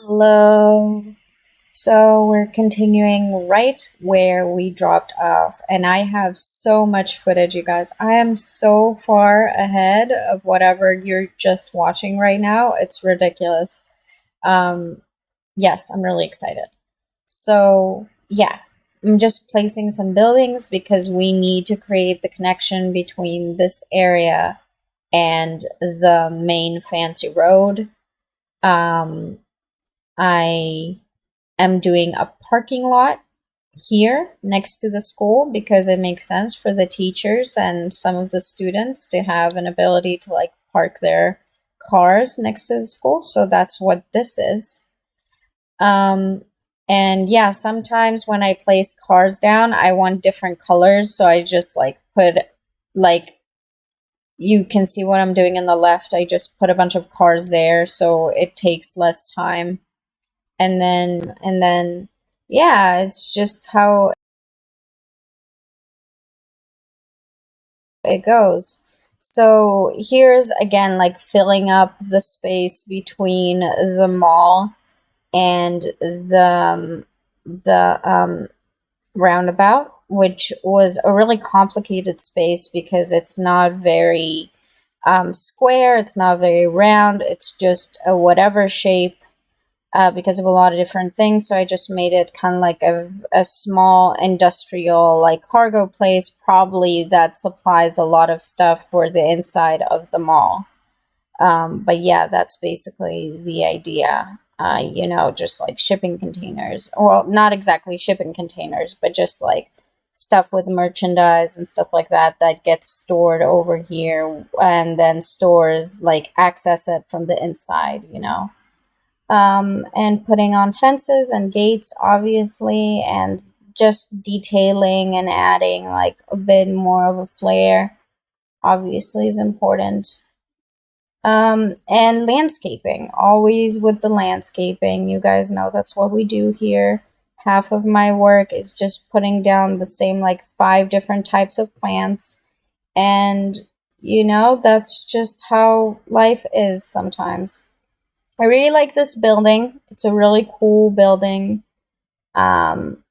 Hello. So we're continuing right where we dropped off, and I have so much footage, you guys. I am so far ahead of whatever you're just watching right now. It's ridiculous. Um, yes, I'm really excited. So, yeah, I'm just placing some buildings because we need to create the connection between this area and the main fancy road. Um, I am doing a parking lot here next to the school because it makes sense for the teachers and some of the students to have an ability to like park their cars next to the school. So that's what this is. Um, and yeah, sometimes when I place cars down, I want different colors. So I just like put like you can see what I'm doing in the left. I just put a bunch of cars there so it takes less time. And then yeah, it's just how it goes. So here's again like filling up the space between the mall and the roundabout, which was a really complicated space because it's not very square, it's not very round, it's just a whatever shape because of a lot of different things. So I just made it kind of like a small industrial, like cargo place, probably that supplies a lot of stuff for the inside of the mall. But yeah, that's basically the idea. Just like shipping containers. Well, not exactly shipping containers, but just like stuff with merchandise and stuff like that that gets stored over here and then stores like access it from the inside. And putting on fences and gates, obviously, and just detailing and adding like a bit more of a flair, obviously, is important. And landscaping, always with the landscaping. You guys know that's what we do here. Half of my work is just putting down the same like five different types of plants. And, that's just how life is sometimes. I really like this building. It's a really cool building. Um,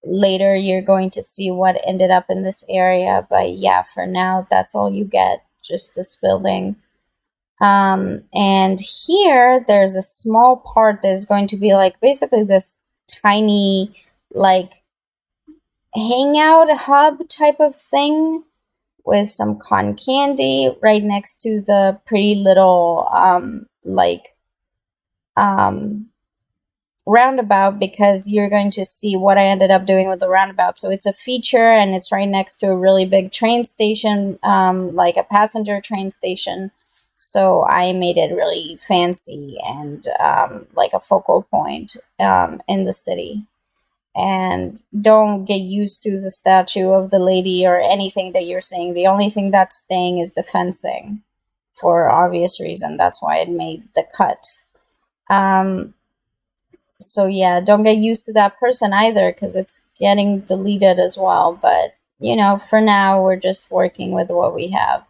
Later, you're going to see what ended up in this area. But yeah, for now, that's all you get, just this building. And here, there's a small part that's going to be like basically this tiny, like, hangout hub type of thing with some cotton candy right next to the pretty little, um, roundabout because you're going to see what I ended up doing with the roundabout. So it's a feature and it's right next to a really big train station, like a passenger train station. So I made it really fancy and like a focal point in the city. And don't get used to the statue of the lady or anything that you're seeing. The only thing that's staying is the fencing for obvious reason. That's why it made the cut. Um, so yeah, don't get used to that person either because it's getting deleted as well. But for now, we're just working with what we have.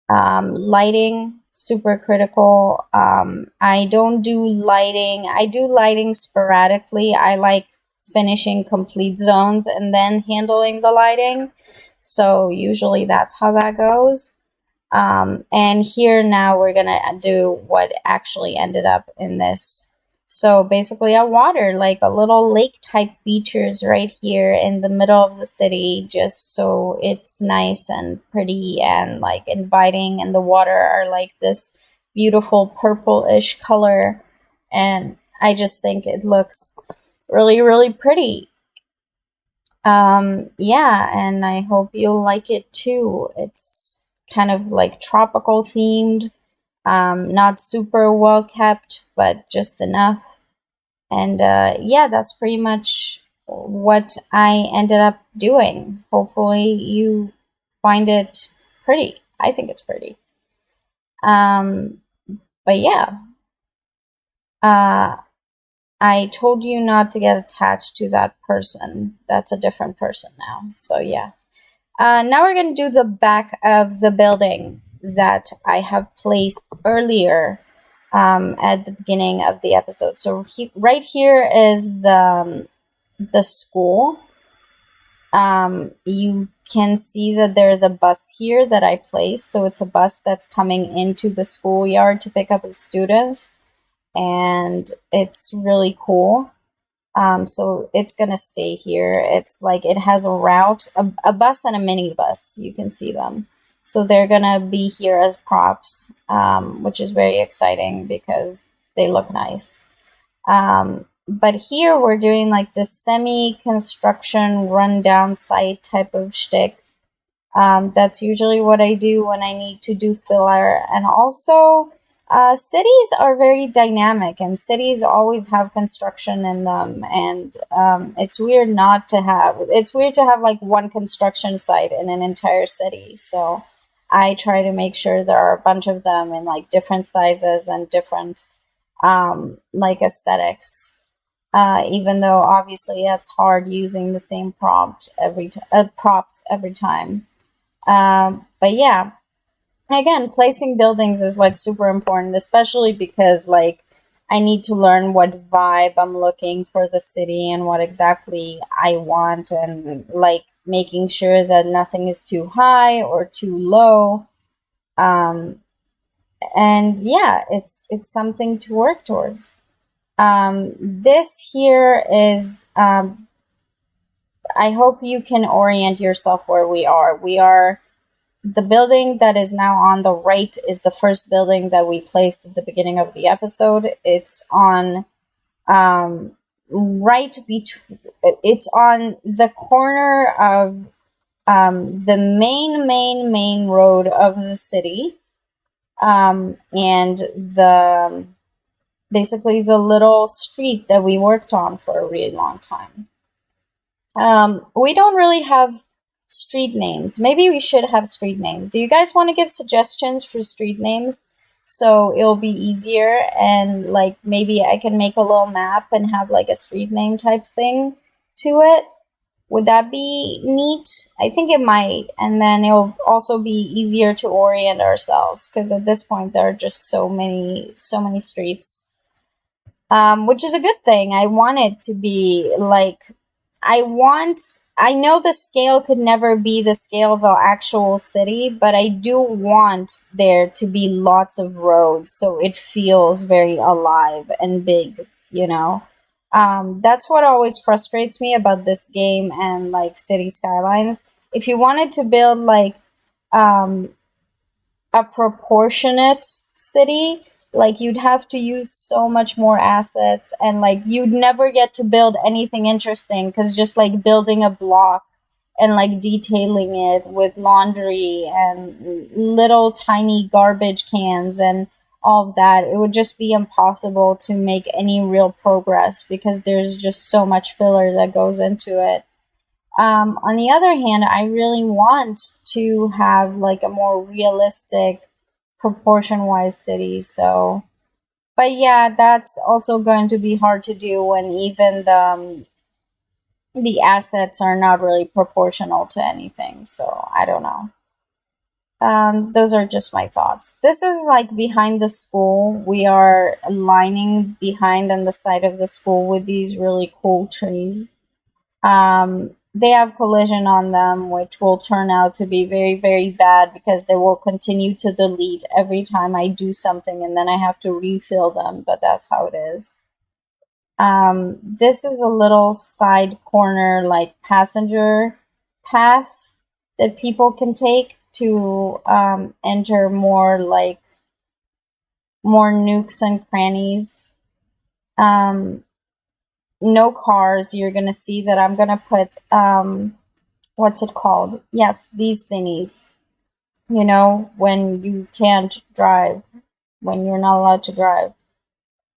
Lighting, super critical. I don't do lighting. I do lighting sporadically. I like finishing complete zones and then handling the lighting. So usually that's how that goes. And here now we're gonna do what actually ended up in this. So basically, a water, like a little lake type features right here in the middle of the city, just so it's nice and pretty and like inviting. And the water are like this beautiful purple-ish color. And I just think it looks really, really pretty. Yeah, and I hope you'll like it too. It's kind of like tropical themed, not super well kept, but just enough. And yeah, that's pretty much what I ended up doing. Hopefully, you find it pretty. I think it's pretty. Um, but yeah, uh, I told you not to get attached to that person. That's a different person now. So yeah. Now we're going to do the back of the building that I have placed earlier at the beginning of the episode. So right here is the school. You can see that there's a bus here that I placed. So it's a bus that's coming into the schoolyard to pick up the students, and it's really cool. So it's gonna stay here. It's like it has a route, a bus and a minibus. You can see them. So they're gonna be here as props, which is very exciting because they look nice. But here we're doing like this semi-construction rundown site type of shtick. That's usually what I do when I need to do filler. And also, cities are very dynamic, and cities always have construction in them. And it's weird not to have. It's weird to have like one construction site in an entire city. So I try to make sure there are a bunch of them in like different sizes and different like aesthetics. Even though obviously that's hard using the same prompt every time. But yeah, again, placing buildings is like super important, especially because like I need to learn what vibe I'm looking for the city and what exactly I want, and like making sure that nothing is too high or too low. Um, and yeah, it's something to work towards. This here is, I hope you can orient yourself where we are. We are, the building that is now on the right is the first building that we placed at the beginning of the episode. It's on, it's on the corner of, the main road of the city. And the, basically the little street that we worked on for a really long time. We don't really have street names. Maybe we should have street names. Do you guys want to give suggestions for street names so it'll be easier, and like maybe I can make a little map and have like a street name type thing to it? Would that be neat? I think it might, and then it'll also be easier to orient ourselves because at this point there are just so many streets, which is a good thing. I want it to be like, I know the scale could never be the scale of an actual city, but I do want there to be lots of roads so it feels very alive and big, you know? That's what always frustrates me about this game and like City Skylines. If you wanted to build like um, a proportionate city, like you'd have to use so much more assets, and like you'd never get to build anything interesting because just like building a block and like detailing it with laundry and little tiny garbage cans and all of that, it would just be impossible to make any real progress because there's just so much filler that goes into it. On the other hand, I really want to have like a more realistic proportion wise city. So, but yeah, that's also going to be hard to do when even the assets are not really proportional to anything. So I don't know. Those are just my thoughts. This is like behind the school. We are lining behind on the side of the school with these really cool trees. They have collision on them, which will turn out to be very, very bad because they will continue to delete every time I do something and then I have to refill them, but that's how it is. This is a little side corner, like passenger path that people can take to enter more nooks and crannies. No cars. You're gonna see that I'm gonna put what's it called? Yes, these thingies. You know, when you can't drive, when you're not allowed to drive.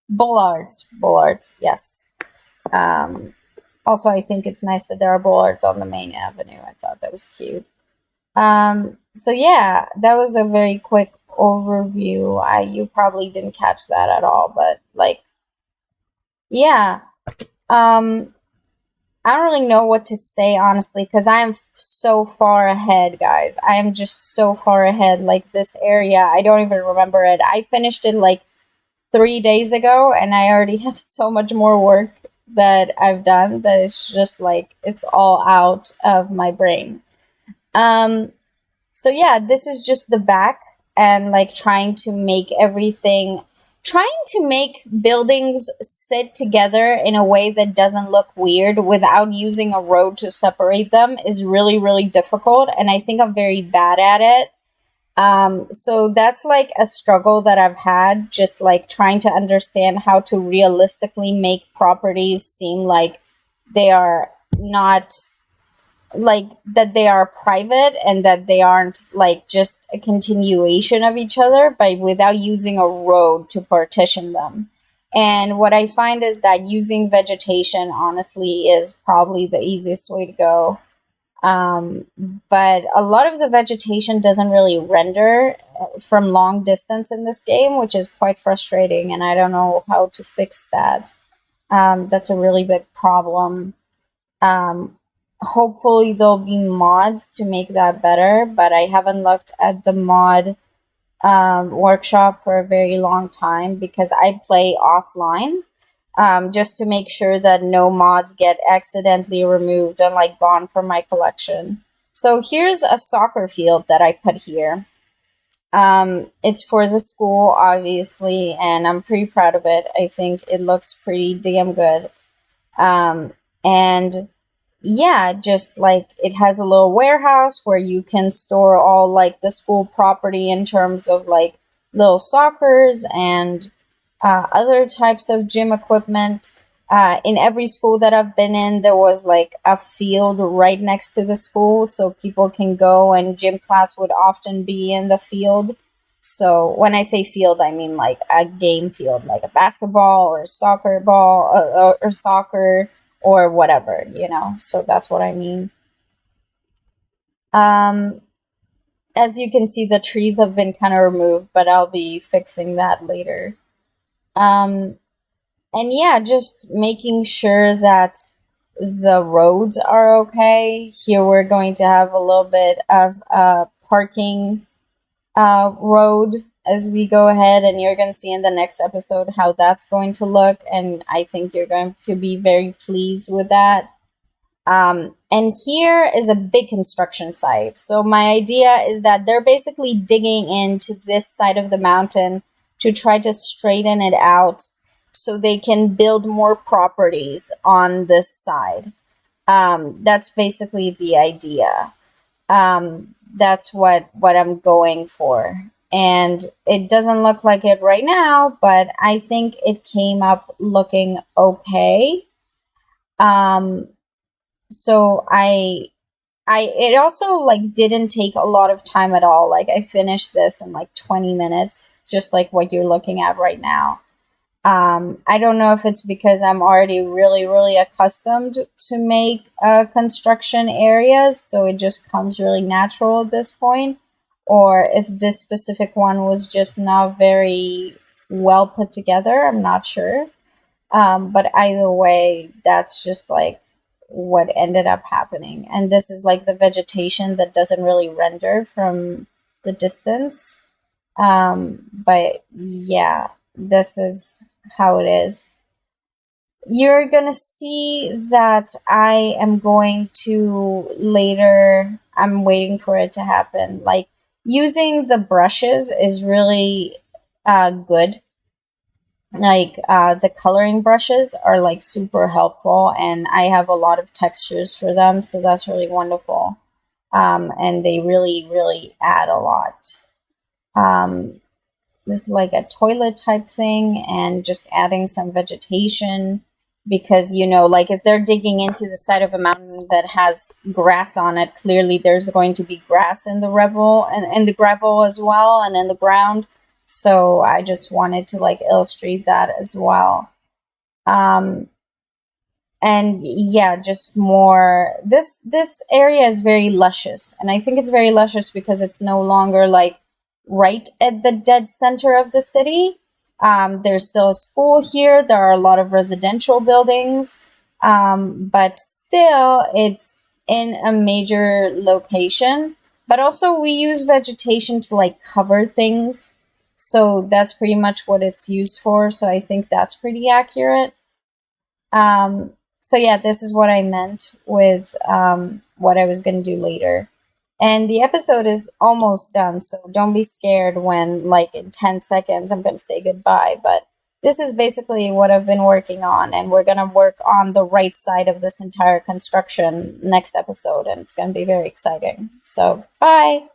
Bollards, yes. Um, Also, I think it's nice that there are bollards on the main avenue. I thought that was cute. So yeah, that was a very quick overview. You probably didn't catch that at all, but like, yeah. Um, I don't really know what to say honestly because I am so far ahead, guys. I am just so far ahead. Like this area, I don't even remember it. I finished it like 3 days ago, and I already have so much more work that I've done that it's just like it's all out of my brain. Um, so yeah, this is just the back, and like trying to make buildings sit together in a way that doesn't look weird without using a road to separate them is really, really difficult. And I think I'm very bad at it. So that's like a struggle that I've had, just like trying to understand how to realistically make properties seem like they are not like that they are private and that they aren't like just a continuation of each other, but without using a road to partition them. And what I find is that using vegetation honestly is probably the easiest way to go. um, but a lot of the vegetation doesn't really render from long distance in this game, which is quite frustrating, and I don't know how to fix that. That's a really big problem. Um, Hopefully, there'll be mods to make that better, but I haven't looked at the mod workshop for a very long time because I play offline, just to make sure that no mods get accidentally removed and like gone from my collection. So here's a soccer field that I put here. It's for the school, obviously, and I'm pretty proud of it. I think it looks pretty damn good. And yeah, just like it has a little warehouse where you can store all like the school property in terms of like little soccers and other types of gym equipment. In every school that I've been in, there was like a field right next to the school, so people can go, and gym class would often be in the field. So when I say field, I mean like a game field, like a basketball or soccer ball, or soccer or whatever, you know. So that's what I mean. Um, as you can see, the trees have been kind of removed, but I'll be fixing that later. Um, and yeah, just making sure that the roads are okay. Here we're going to have a little bit of a parking road as we go ahead, and you're going to see in the next episode how that's going to look, and I think you're going to be very pleased with that. And here is a big construction site. So my idea is that they're basically digging into this side of the mountain to try to straighten it out so they can build more properties on this side. That's basically the idea. That's what I'm going for. And it doesn't look like it right now, but I think it came up looking okay. Um, so I it also like didn't take a lot of time at all. Like I finished this in like 20 minutes, just like what you're looking at right now. I don't know if it's because I'm already really, really accustomed to make construction areas, so it just comes really natural at this point, or if this specific one was just not very well put together. I'm not sure. But either way, that's just like what ended up happening. And this is like the vegetation that doesn't really render from the distance. But yeah, this is how it is. You're gonna see that I am going to later, I'm waiting for it to happen. Like using the brushes is really good. Like the coloring brushes are like super helpful, and I have a lot of textures for them, so that's really wonderful. And they really, really add a lot. Um, this is like a toilet type thing, and just adding some vegetation because you know, like if they're digging into the side of a mountain that has grass on it, clearly there's going to be grass in the revel and the gravel as well, and in the ground. So I just wanted to like illustrate that as well. Um, and yeah, just more, this area is very luscious, and I think it's very luscious because it's no longer like right at the dead center of the city. There's still a school here, there are a lot of residential buildings, but still it's in a major location. But also we use vegetation to like cover things, So that's pretty much what it's used for. So I think that's pretty accurate. So yeah, this is what I meant with what I was going to do later. And the episode is almost done, so don't be scared when, like, in 10 seconds, I'm going to say goodbye. But this is basically what I've been working on, and we're going to work on the right side of this entire construction next episode, and it's going to be very exciting. So, bye!